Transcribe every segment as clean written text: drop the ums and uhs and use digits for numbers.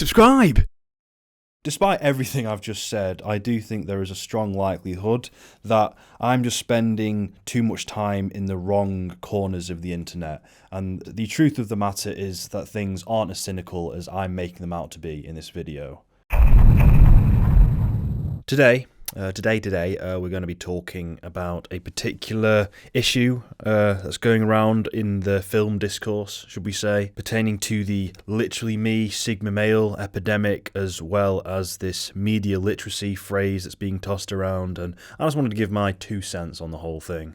Subscribe! Despite everything I've just said, I do think there is a strong likelihood that I'm just spending too much time in the wrong corners of the internet. And the truth of the matter is that things aren't as cynical as I'm making them out to be in this video. Today, we're going to be talking about a particular issue that's going around in the film discourse, should we say, pertaining to the literally me, Sigma male epidemic, as well as this media literacy phrase that's being tossed around, and I just wanted to give my 2 cents on the whole thing.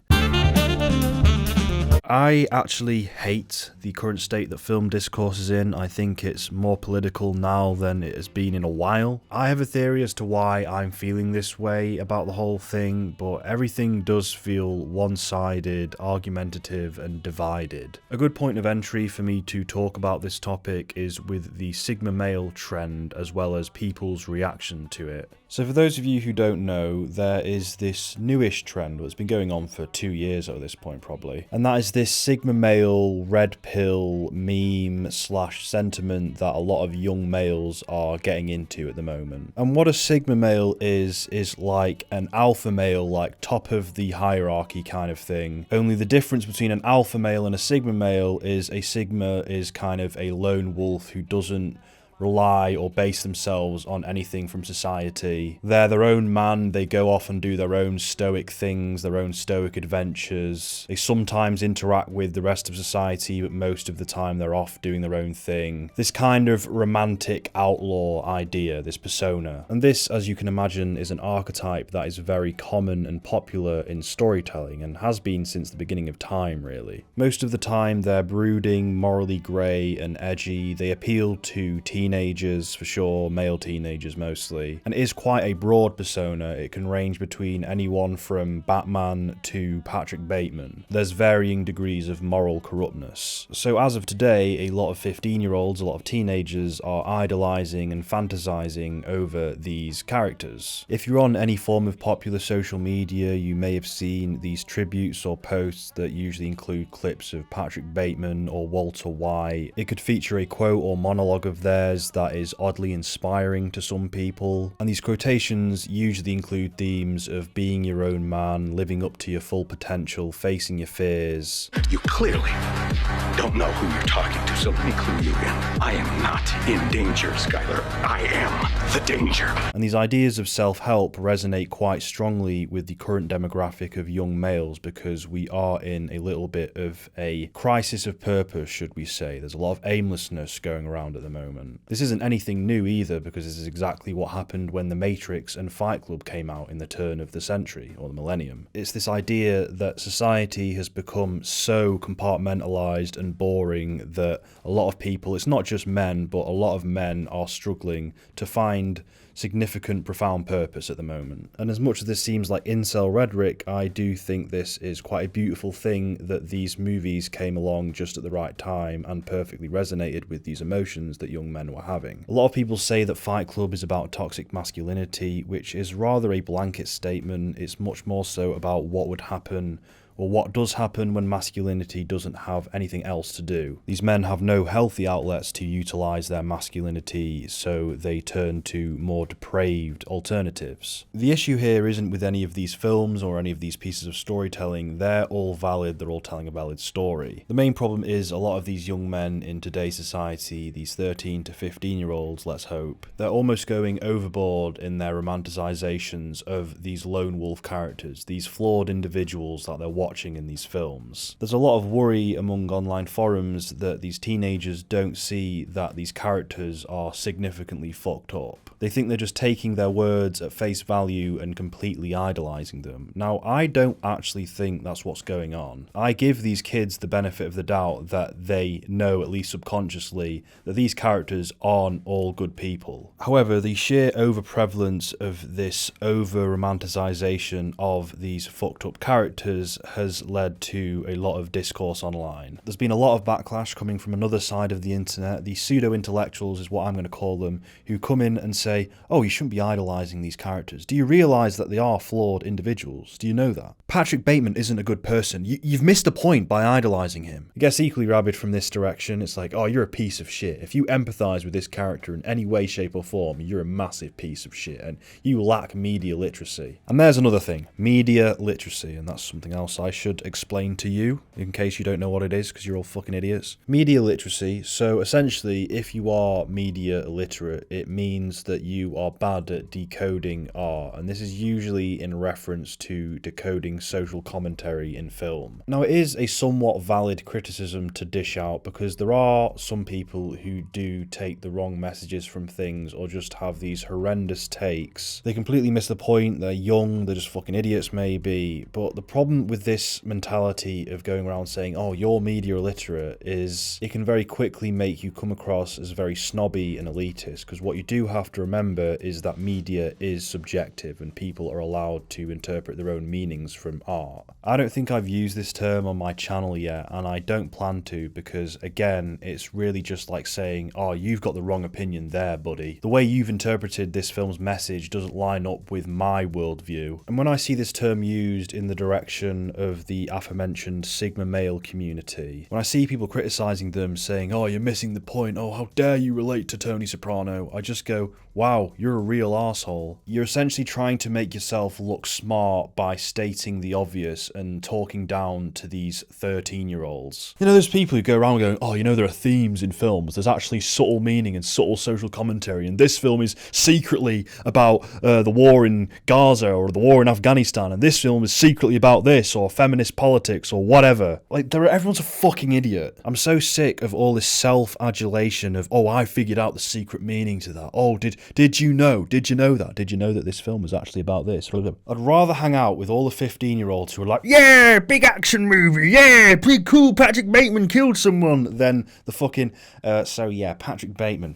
I actually hate the current state that film discourse is in. I think it's more political now than it has been in a while. I have a theory as to why I'm feeling this way about the whole thing, but everything does feel one-sided, argumentative, and divided. A good point of entry for me to talk about this topic is with the Sigma male trend, as well as people's reaction to it. So for those of you who don't know, there is this newish trend that's been going on for 2 years at this point probably, and that is this Sigma male red pill meme / sentiment that a lot of young males are getting into at the moment. And what a Sigma male is like an alpha male, like top of the hierarchy kind of thing. Only the difference between an alpha male and a Sigma male is a Sigma is kind of a lone wolf who doesn't rely or base themselves on anything from society. They're their own man, they go off and do their own stoic things, their own stoic adventures. They sometimes interact with the rest of society, but most of the time they're off doing their own thing. This kind of romantic outlaw idea, this persona. And this, as you can imagine, is an archetype that is very common and popular in storytelling, and has been since the beginning of time, really. Most of the time they're brooding, morally grey and edgy. They appeal to teenagers, for sure, male teenagers mostly, and it is quite a broad persona. It can range between anyone from Batman to Patrick Bateman. There's varying degrees of moral corruptness. So as of today, a lot of 15-year-olds, a lot of teenagers are idolising and fantasising over these characters. If you're on any form of popular social media, you may have seen these tributes or posts that usually include clips of Patrick Bateman or Walter White. It could feature a quote or monologue of theirs that is oddly inspiring to some people, and these quotations usually include themes of being your own man, living up to your full potential, facing your fears. You clearly don't know who you're talking to, so let me clue you in. I am not in danger, Skylar. I am the danger. And these ideas of self-help resonate quite strongly with the current demographic of young males, because we are in a little bit of a crisis of purpose, should we say. There's a lot of aimlessness going around at the moment. This isn't anything new either, because this is exactly what happened when The Matrix and Fight Club came out in the turn of the century, or the millennium. It's this idea that society has become so compartmentalized and boring that a lot of people, it's not just men, but a lot of men are struggling to find significant, profound purpose at the moment. And as much as this seems like incel rhetoric, I do think this is quite a beautiful thing that these movies came along just at the right time and perfectly resonated with these emotions that young men were having. A lot of people say that Fight Club is about toxic masculinity, which is rather a blanket statement. It's much more so about what would happen, or what does happen, when masculinity doesn't have anything else to do. These men have no healthy outlets to utilise their masculinity, so they turn to more depraved alternatives. The issue here isn't with any of these films or any of these pieces of storytelling. They're all valid, they're all telling a valid story. The main problem is a lot of these young men in today's society, these 13 to 15-year-olds, let's hope, they're almost going overboard in their romanticisations of these lone wolf characters, these flawed individuals that they're watching in these films. There's a lot of worry among online forums that these teenagers don't see that these characters are significantly fucked up. They think they're just taking their words at face value and completely idolising them. Now, I don't actually think that's what's going on. I give these kids the benefit of the doubt that they know, at least subconsciously, that these characters aren't all good people. However, the sheer overprevalence of this over-romanticisation of these fucked up characters has led to a lot of discourse online. There's been a lot of backlash coming from another side of the internet, the pseudo-intellectuals is what I'm going to call them, who come in and say, oh, you shouldn't be idolising these characters. Do you realise that they are flawed individuals? Do you know that? Patrick Bateman isn't a good person. You've missed the point by idolising him. It gets equally rabid from this direction. It's like, oh, you're a piece of shit. If you empathise with this character in any way, shape or form, you're a massive piece of shit and you lack media literacy. And there's another thing, media literacy, and that's something else I should explain to you in case you don't know what it is because you're all fucking idiots. Media literacy, so essentially if you are media illiterate, it means that you are bad at decoding art, and this is usually in reference to decoding social commentary in film. Now it is a somewhat valid criticism to dish out because there are some people who do take the wrong messages from things or just have these horrendous takes. They completely miss the point, they're young, they're just fucking idiots maybe, but the problem with this mentality of going around saying, oh, you're media illiterate, is it can very quickly make you come across as very snobby and elitist, because what you do have to remember is that media is subjective and people are allowed to interpret their own meanings from art. I don't think I've used this term on my channel yet, and I don't plan to, because again, it's really just like saying, oh, you've got the wrong opinion there, buddy. The way you've interpreted this film's message doesn't line up with my worldview. And when I see this term used in the direction of the aforementioned Sigma male community, when I see people criticising them saying, oh, you're missing the point, oh, how dare you relate to Tony Soprano, I just go, wow, you're a real arsehole. You're essentially trying to make yourself look smart by stating the obvious and talking down to these 13-year-olds. You know, there's people who go around going, oh, you know, there are themes in films, there's actually subtle meaning and subtle social commentary, and this film is secretly about the war in Gaza or the war in Afghanistan, and this film is secretly about this, or feminist politics, or whatever. Like, everyone's a fucking idiot. I'm so sick of all this self-adulation of, oh, I figured out the secret meaning to that. Oh, did you know? Did you know that? Did you know that this film was actually about this? I'd rather hang out with all the 15-year-olds who are like, yeah, big action movie, yeah, pretty cool, Patrick Bateman killed someone, than the fucking, so yeah, Patrick Bateman,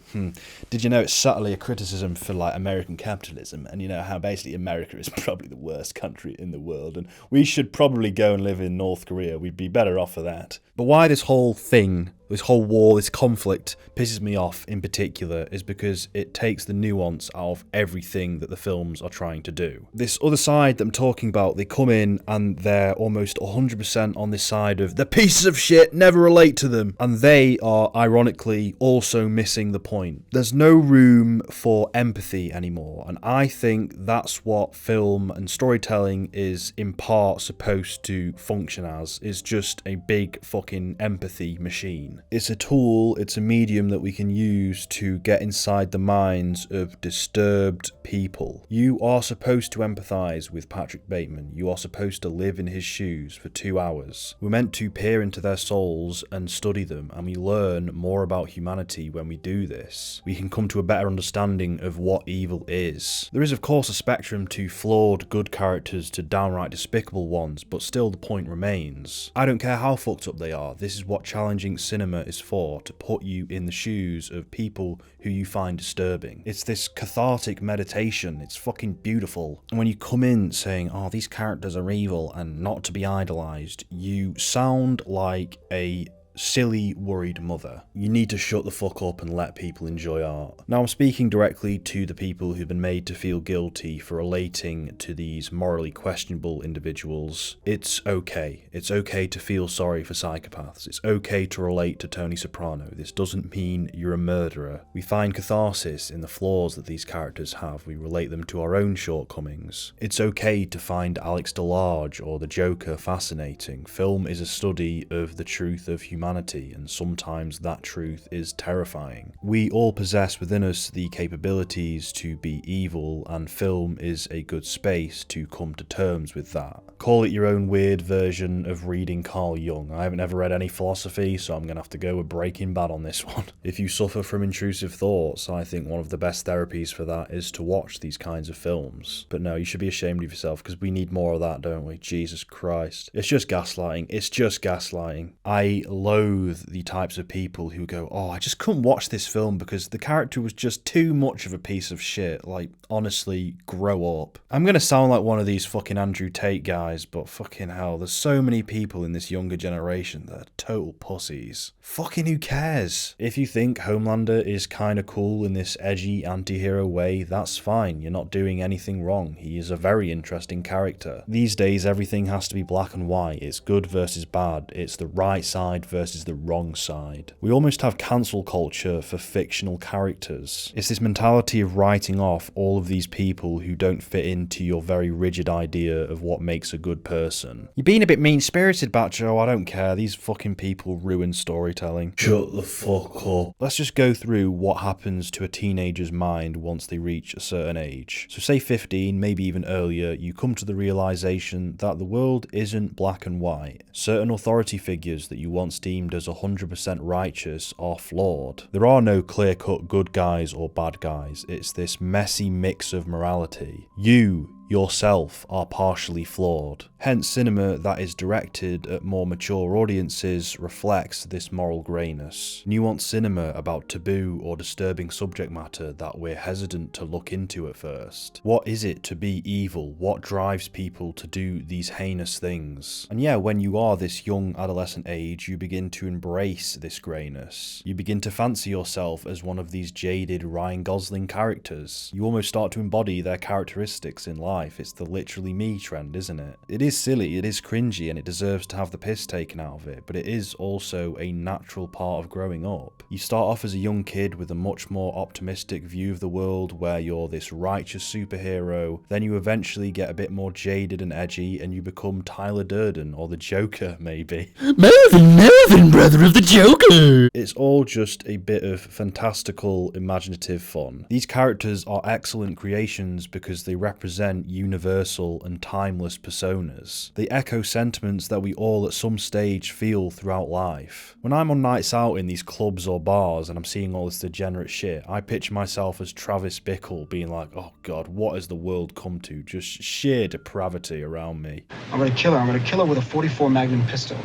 Did you know it's subtly a criticism for, like, American capitalism, and you know how basically America is probably the worst country in the world, and we should probably go and live in North Korea, we'd be better off for that. But why this whole thing, this whole war, this conflict pisses me off in particular is because it takes the nuance out of everything that the films are trying to do. This other side that I'm talking about, they come in and they're almost 100% on this side of the pieces of shit, never relate to them, and they are ironically also missing the point. There's no room for empathy anymore, and I think that's what film and storytelling is in part supposed to function as, is just a big fucking empathy machine. It's a tool, it's a medium that we can use to get inside the minds of disturbed people. You are supposed to empathise with Patrick Bateman. You are supposed to live in his shoes for 2 hours. We're meant to peer into their souls and study them, and we learn more about humanity when we do this. We can come to a better understanding of what evil is. There is of course a spectrum to flawed good characters to downright despicable ones, but still the point remains. I don't care how fucked up they are, this is what challenging cinema is for, to put you in the shoes of people who you find disturbing. It's this cathartic meditation, it's fucking beautiful. And when you come in saying, oh, these characters are evil and not to be idolised, you sound like a silly, worried mother. You need to shut the fuck up and let people enjoy art. Now I'm speaking directly to the people who've been made to feel guilty for relating to these morally questionable individuals. It's okay. It's okay to feel sorry for psychopaths. It's okay to relate to Tony Soprano. This doesn't mean you're a murderer. We find catharsis in the flaws that these characters have. We relate them to our own shortcomings. It's okay to find Alex DeLarge or the Joker fascinating. Film is a study of the truth of humanity, and sometimes that truth is terrifying. We all possess within us the capabilities to be evil, and film is a good space to come to terms with that. Call it your own weird version of reading Carl Jung. I haven't ever read any philosophy, so I'm gonna have to go with Breaking Bad on this one. If you suffer from intrusive thoughts, I think one of the best therapies for that is to watch these kinds of films. But no, you should be ashamed of yourself, because we need more of that, don't we? Jesus Christ. It's just gaslighting. It's just gaslighting. I love loathe the types of people who go, oh, I just couldn't watch this film because the character was just too much of a piece of shit. Like, honestly, grow up. I'm gonna sound like one of these fucking Andrew Tate guys, but fucking hell, there's so many people in this younger generation that are total pussies. Fucking who cares? If you think Homelander is kinda cool in this edgy anti-hero way, that's fine. You're not doing anything wrong. He is a very interesting character. These days, everything has to be black and white. It's good versus bad. It's the right side versus the wrong side. We almost have cancel culture for fictional characters. It's this mentality of writing off all of these people who don't fit into your very rigid idea of what makes a good person. You're being a bit mean-spirited, Bacho. I don't care. These fucking people ruin storytelling. Shut the fuck up. Let's just go through what happens to a teenager's mind once they reach a certain age. So say 15, maybe even earlier, you come to the realization that the world isn't black and white. Certain authority figures that you once deemed as 100% righteous are flawed. There are no clear-cut good guys or bad guys. It's this messy mix of morality. You yourself are partially flawed. Hence, cinema that is directed at more mature audiences reflects this moral greyness. Nuanced cinema about taboo or disturbing subject matter that we're hesitant to look into at first. What is it to be evil? What drives people to do these heinous things? And yeah, when you are this young adolescent age, you begin to embrace this greyness. You begin to fancy yourself as one of these jaded Ryan Gosling characters. You almost start to embody their characteristics in life. It's the literally me trend, isn't it? It is silly, it is cringy, and it deserves to have the piss taken out of it, but it is also a natural part of growing up. You start off as a young kid with a much more optimistic view of the world where you're this righteous superhero, then you eventually get a bit more jaded and edgy and you become Tyler Durden, or the Joker maybe. Melvin, brother of the Joker! It's all just a bit of fantastical, imaginative fun. These characters are excellent creations because they represent universal and timeless personas. They echo sentiments that we all at some stage feel throughout life. When I'm on nights out in these clubs or bars and I'm seeing all this degenerate shit, I picture myself as Travis Bickle being like, oh god, what has the world come to? Just sheer depravity around me. I'm gonna kill her. I'm gonna kill her with a 44 Magnum pistol.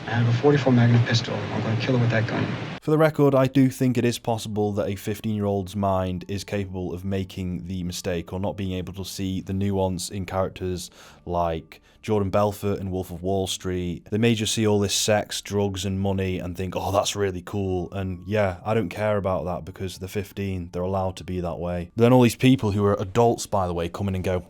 I have a 44 Magnum pistol. I'm gonna kill her with that gun. For the record, I do think it is possible that a 15-year-old's mind is capable of making the mistake or not being able to see the nuance in characters like Jordan Belfort in Wolf of Wall Street. They may just see all this sex, drugs and money and think, oh, that's really cool. And yeah, I don't care about that because they're 15, they're allowed to be that way. But then all these people who are adults, by the way, come in and go,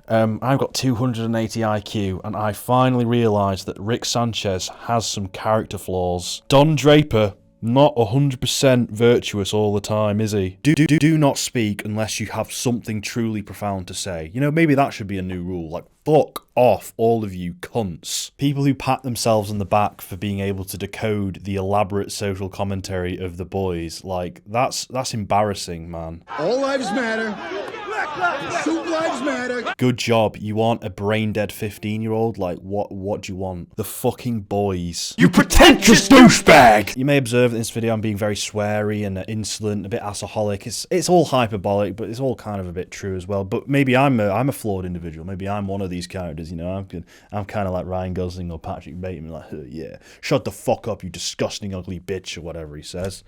I've got 280 IQ, and I finally realised that Rick Sanchez has some character flaws. Don Draper, not 100% virtuous all the time, is he? Do not speak unless you have something truly profound to say. You know, maybe that should be a new rule. Like, fuck off, all of you cunts. People who pat themselves on the back for being able to decode the elaborate social commentary of The Boys, like, that's embarrassing, man. All lives matter. Soup lives matter. Good job. You aren't a brain-dead 15-year-old. Like, what do you want? The fucking Boys. You pretentious douchebag! You may observe in this video I'm being very sweary and insolent, a bit assaholic. It's all hyperbolic, but it's all kind of a bit true as well. But maybe I'm a flawed individual. Maybe I'm one of these characters, you know? I'm kind of like Ryan Gosling or Patrick Bateman, like, yeah, shut the fuck up, you disgusting ugly bitch, or whatever he says.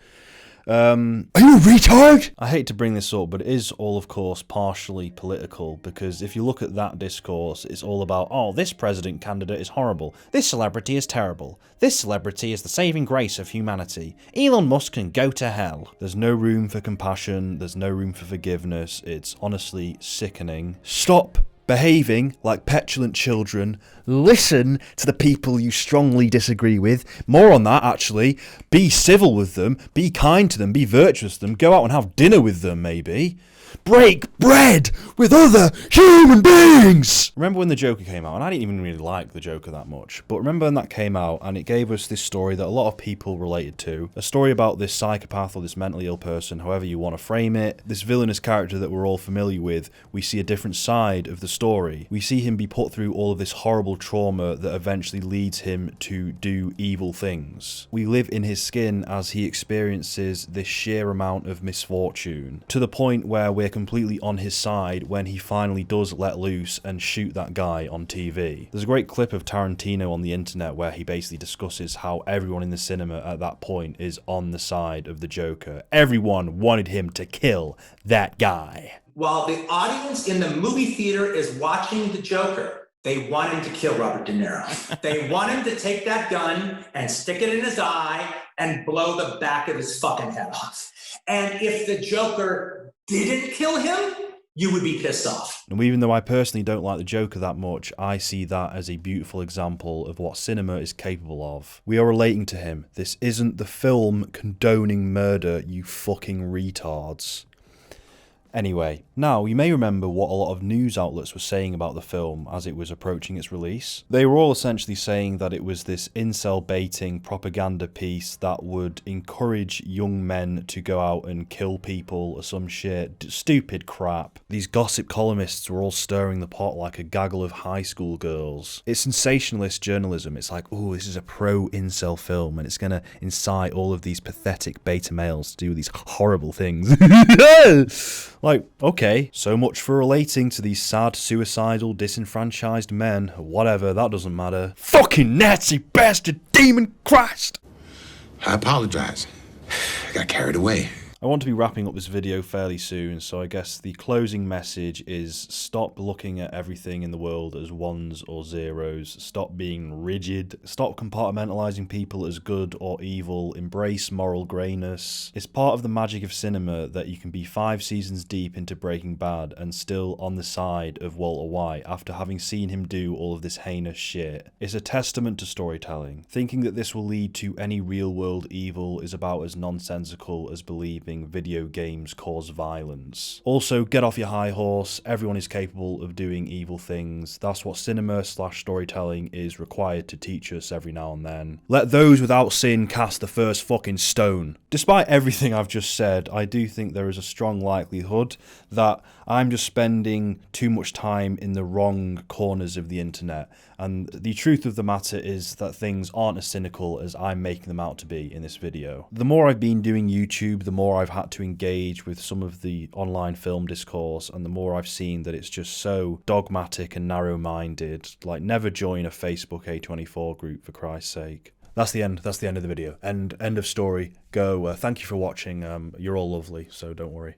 Are you a retard? I hate to bring this up, but it is all, of course, partially political, because if you look at that discourse, it's all about, oh, this president candidate is horrible. This celebrity is terrible. This celebrity is the saving grace of humanity. Elon Musk can go to hell. There's no room for compassion. There's no room for forgiveness. It's honestly sickening. Stop behaving like petulant children. Listen to the people you strongly disagree with. More on that, actually. Be civil with them. Be kind to them. Be virtuous to them. Go out and have dinner with them, maybe. Break bread with other human beings! Remember when The Joker came out? And I didn't even really like The Joker that much. But remember when that came out and it gave us this story that a lot of people related to. A story about this psychopath or this mentally ill person, however you want to frame it. This villainous character that we're all familiar with. We see a different side of the story, we see him be put through all of this horrible trauma that eventually leads him to do evil things. We live in his skin as he experiences this sheer amount of misfortune, to the point where we're completely on his side when he finally does let loose and shoot that guy on TV. There's a great clip of Tarantino on the internet where he basically discusses how everyone in the cinema at that point is on the side of the Joker. Everyone wanted him to kill that guy. While the audience in the movie theater is watching the Joker, they want him to kill Robert De Niro. They want him to take that gun and stick it in his eye and blow the back of his fucking head off. And if the Joker didn't kill him, you would be pissed off. And even though I personally don't like the Joker that much, I see that as a beautiful example of what cinema is capable of. We are relating to him. This isn't the film condoning murder, you fucking retards. Anyway, now you may remember what a lot of news outlets were saying about the film as it was approaching its release. They were all essentially saying that it was this incel baiting propaganda piece that would encourage young men to go out and kill people or some shit, stupid crap. These gossip columnists were all stirring the pot like a gaggle of high school girls. It's sensationalist journalism. It's like, oh, this is a pro-incel film and it's gonna incite all of these pathetic beta males to do these horrible things. Like, okay, so much for relating to these sad, suicidal, disenfranchised men. Whatever, that doesn't matter. Fucking Nazi bastard demon Christ! I apologize. I got carried away. I want to be wrapping up this video fairly soon, so I guess the closing message is stop looking at everything in the world as ones or zeros, stop being rigid, stop compartmentalizing people as good or evil, embrace moral greyness. It's part of the magic of cinema that you can be 5 seasons deep into Breaking Bad and still on the side of Walter White after having seen him do all of this heinous shit. It's a testament to storytelling. Thinking that this will lead to any real world evil is about as nonsensical as believing video games cause violence. Also, get off your high horse. Everyone is capable of doing evil things. That's what cinema/storytelling is required to teach us every now and then. Let those without sin cast the first fucking stone. Despite everything I've just said, I do think there is a strong likelihood that I'm just spending too much time in the wrong corners of the internet. And the truth of the matter is that things aren't as cynical as I'm making them out to be in this video. The more I've been doing YouTube, the more I've had to engage with some of the online film discourse, and the more I've seen that it's just so dogmatic and narrow-minded. Like, never join a Facebook A24 group, for Christ's sake. That's the end of the video. End of story. Go. Thank you for watching. You're all lovely, so don't worry.